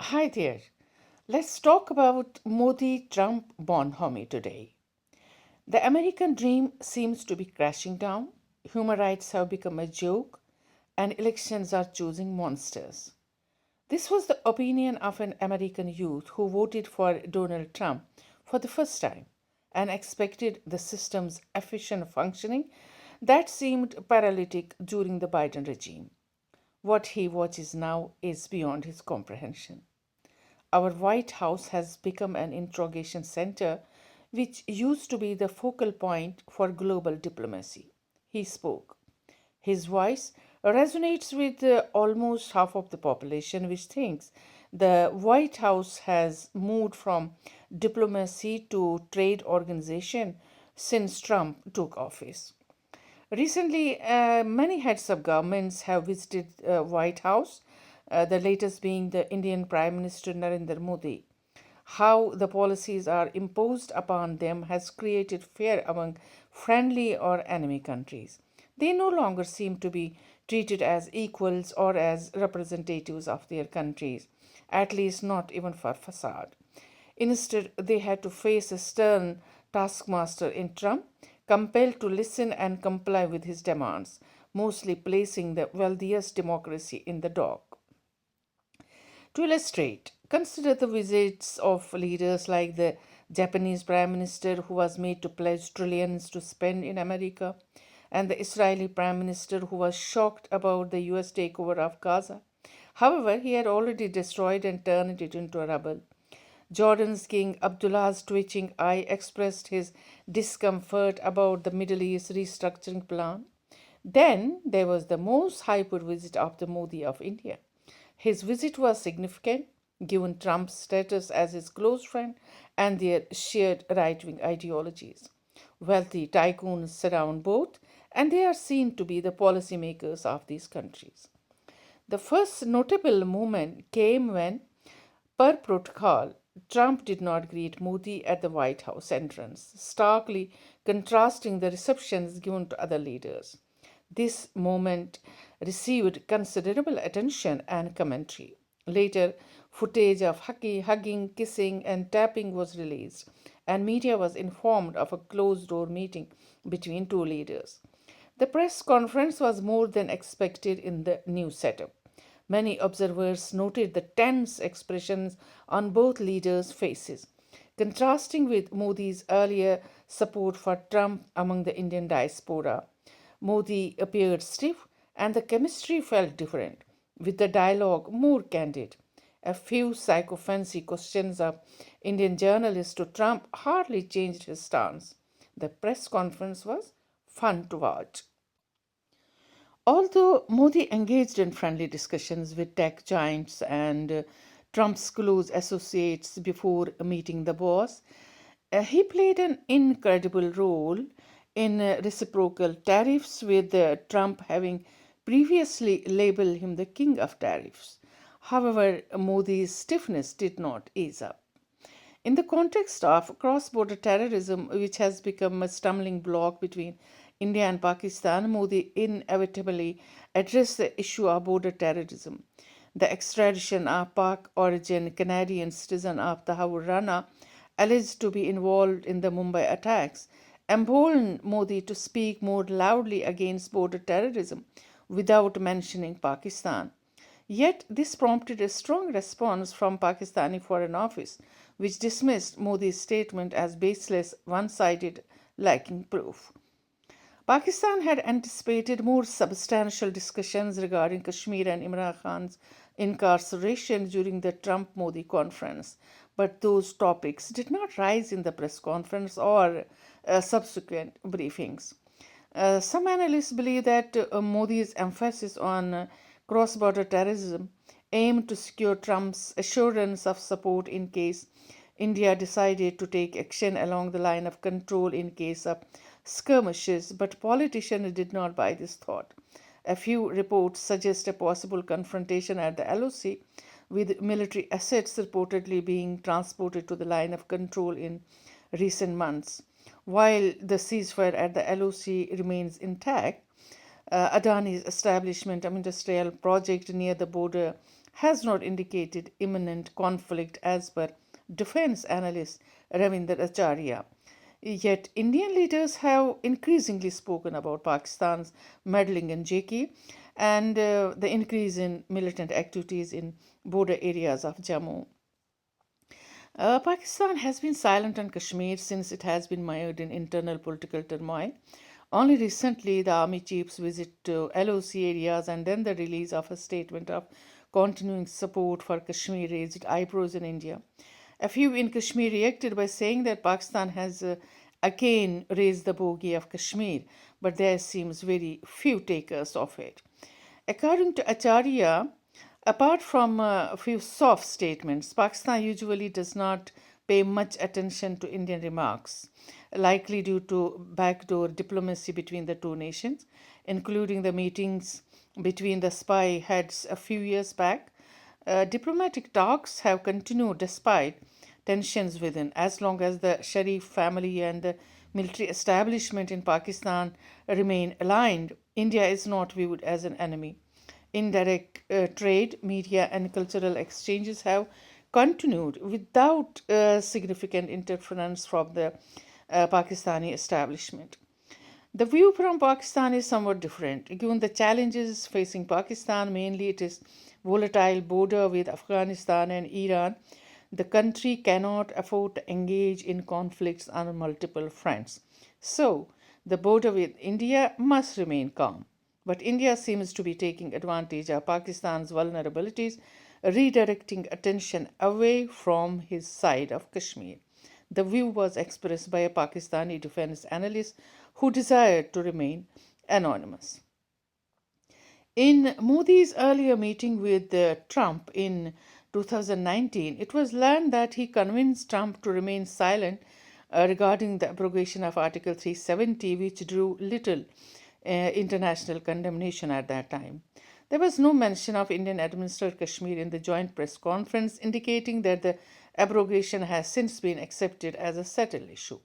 Hi there. Let's talk about Modi Trump bonhomie today. The American dream seems to be crashing down. Human rights have become a joke, and elections are choosing monsters. This was the opinion of an American youth who voted for Donald Trump for the first time and expected the system's efficient functioning that seemed paralytic during the Biden regime. What he watches now is beyond his comprehension. Our White House has become an interrogation center, which used to be the focal point for global diplomacy. He spoke. His voice resonates with almost half of the population, which thinks the White House has moved from diplomacy to trade organization since Trump took office. Recently, many heads of governments have visited White House, the latest being the Indian Prime Minister Narendra Modi. How the policies are imposed upon them has created fear among friendly or enemy countries. They no longer seem to be treated as equals or as representatives of their countries, at least not even for facade. Instead, they had to face a stern taskmaster in Trump, compelled to listen and comply with his demands, mostly placing the wealthiest democracy in the dock. To illustrate, consider the visits of leaders like the Japanese Prime Minister, who was made to pledge trillions to spend in America, and the Israeli Prime Minister, who was shocked about the US takeover of Gaza. However, he had already destroyed and turned it into a rubble. Jordan's King Abdullah's twitching eye expressed his discomfort about the Middle East restructuring plan. Then there was the most hyped visit of the Modi of India. His visit was significant given Trump's status as his close friend and their shared right wing ideologies. Wealthy tycoons surround both, and they are seen to be the policymakers of these countries. The first notable moment came when, per protocol, Trump did not greet Modi at the White House entrance, starkly contrasting the receptions given to other leaders. This moment received considerable attention and commentary. Later, footage of hugging, kissing, and tapping was released, and media was informed of a closed door meeting between two leaders. The press conference was more than expected in the new setup. Many observers noted the tense expressions on both leaders' faces, contrasting with Modi's earlier support for Trump among the Indian diaspora. Modi appeared stiff, and the chemistry felt different, with the dialogue more candid. A few psychophancy questions of Indian journalists to Trump hardly changed his stance. The press conference was fun to watch. Although Modi engaged in friendly discussions with tech giants and Trump's close associates before meeting the boss, he played an incredible role in reciprocal tariffs, with Trump having previously labeled him the king of tariffs. However, Modi's stiffness did not ease up. In the context of cross border terrorism, which has become a stumbling block between India and Pakistan, Modi inevitably addressed the issue of border terrorism. The extradition of Pak origin Canadian citizen of Tahawur Rana, alleged to be involved in the Mumbai attacks, emboldened Modi to speak more loudly against border terrorism without mentioning Pakistan. Yet, this prompted a strong response from Pakistani Foreign Office, which dismissed Modi's statement as baseless, one-sided, lacking proof. Pakistan had anticipated more substantial discussions regarding Kashmir and Imran Khan's incarceration during the Trump Modi conference, but those topics did not rise in the press conference or subsequent briefings. Some analysts believe that Modi's emphasis on cross border terrorism aimed to secure Trump's assurance of support in case India decided to take action along the line of control in case of skirmishes, but politicians did not buy this thought. A few reports suggest a possible confrontation at the LOC, with military assets reportedly being transported to the line of control in recent months. While the ceasefire at the LOC remains intact, Adani's establishment of industrial project near the border has not indicated imminent conflict as per defense analyst Ravinder Acharya. Yet, Indian leaders have increasingly spoken about Pakistan's meddling in JK and the increase in militant activities in border areas of Jammu. Pakistan has been silent on Kashmir since it has been mired in internal political turmoil. Only recently, the army chief's visit to LOC areas and then the release of a statement of continuing support for Kashmir raised eyebrows in India. A few in Kashmir reacted by saying that Pakistan has again raised the bogey of Kashmir, but there seems very few takers of it. According to Acharya, apart from a few soft statements, Pakistan usually does not pay much attention to Indian remarks, likely due to backdoor diplomacy between the two nations, including the meetings between the spy heads a few years back. Diplomatic talks have continued despite tensions within, as long as the Sharif family and the military establishment in Pakistan remain aligned. India is not viewed as an enemy. Indirect trade, media, and cultural exchanges have continued without significant interference from the Pakistani establishment. The view from Pakistan is somewhat different. Given the challenges facing Pakistan, mainly it is volatile border with Afghanistan and Iran, the country cannot afford to engage in conflicts on multiple fronts. So, the border with India must remain calm. But India seems to be taking advantage of Pakistan's vulnerabilities, redirecting attention away from his side of Kashmir. The view was expressed by a Pakistani defense analyst who desired to remain anonymous. In Modi's earlier meeting with Trump in 2019, it was learned that he convinced Trump to remain silent regarding the abrogation of Article 370, which drew little international condemnation at that time. There was no mention of Indian administered Kashmir in the joint press conference, indicating that the abrogation has since been accepted as a settled issue.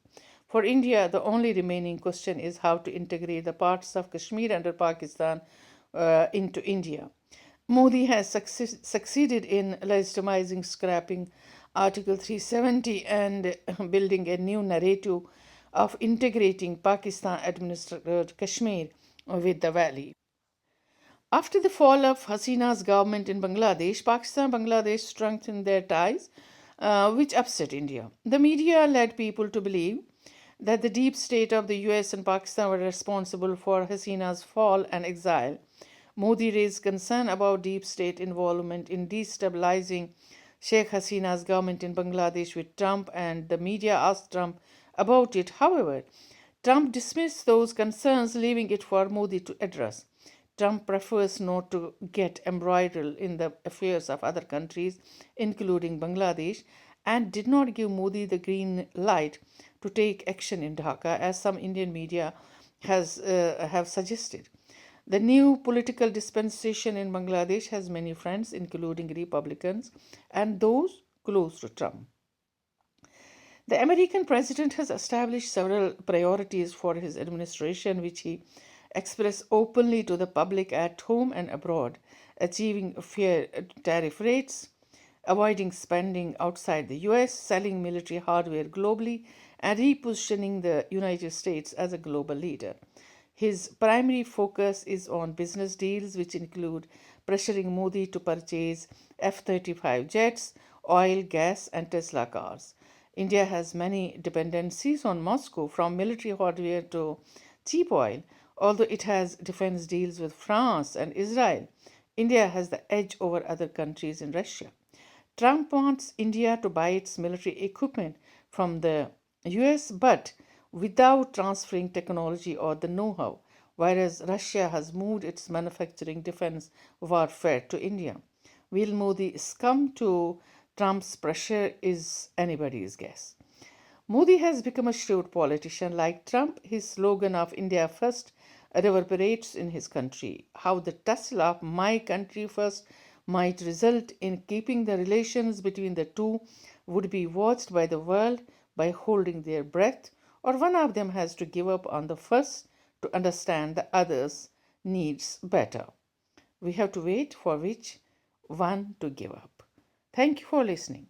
For India, the only remaining question is how to integrate the parts of Kashmir under Pakistan into India. Modi has succeeded in legitimizing scrapping Article 370 and building a new narrative of integrating Pakistan administered Kashmir with the valley. After the fall of Hasina's government in Bangladesh, Pakistan and Bangladesh strengthened their ties, which upset India. The media led people to believe that the deep state of the US and Pakistan were responsible for Hasina's fall and exile. Modi raised concern about deep state involvement in destabilizing Sheikh Hasina's government in Bangladesh with Trump, and the media asked Trump about it. However, Trump dismissed those concerns, leaving it for Modi to address. Trump prefers not to get embroiled in the affairs of other countries, including Bangladesh, and did not give Modi the green light to take action in Dhaka, as some Indian media have suggested. The new political dispensation in Bangladesh has many friends, including Republicans and those close to Trump. The American president has established several priorities for his administration, which he expressed openly to the public at home and abroad: achieving fair tariff rates, avoiding spending outside the US, selling military hardware globally, and repositioning the United States as a global leader. His primary focus is on business deals, which include pressuring Modi to purchase F 35 jets, oil, gas, and Tesla cars. India has many dependencies on Moscow, from military hardware to cheap oil. Although it has defense deals with France and Israel, India has the edge over other countries in Russia. Trump wants India to buy its military equipment from the US, but without transferring technology or the know how, whereas Russia has moved its manufacturing defense warfare to India. Will Modi succumb to Trump's pressure is anybody's guess. Modi has become a shrewd politician. Like Trump, his slogan of India First reverberates in his country. How the tussle of my country first might result in keeping the relations between the two would be watched by the world by holding their breath, or one of them has to give up on the first to understand the other's needs better. We have to wait for which one to give up. Thank you for listening.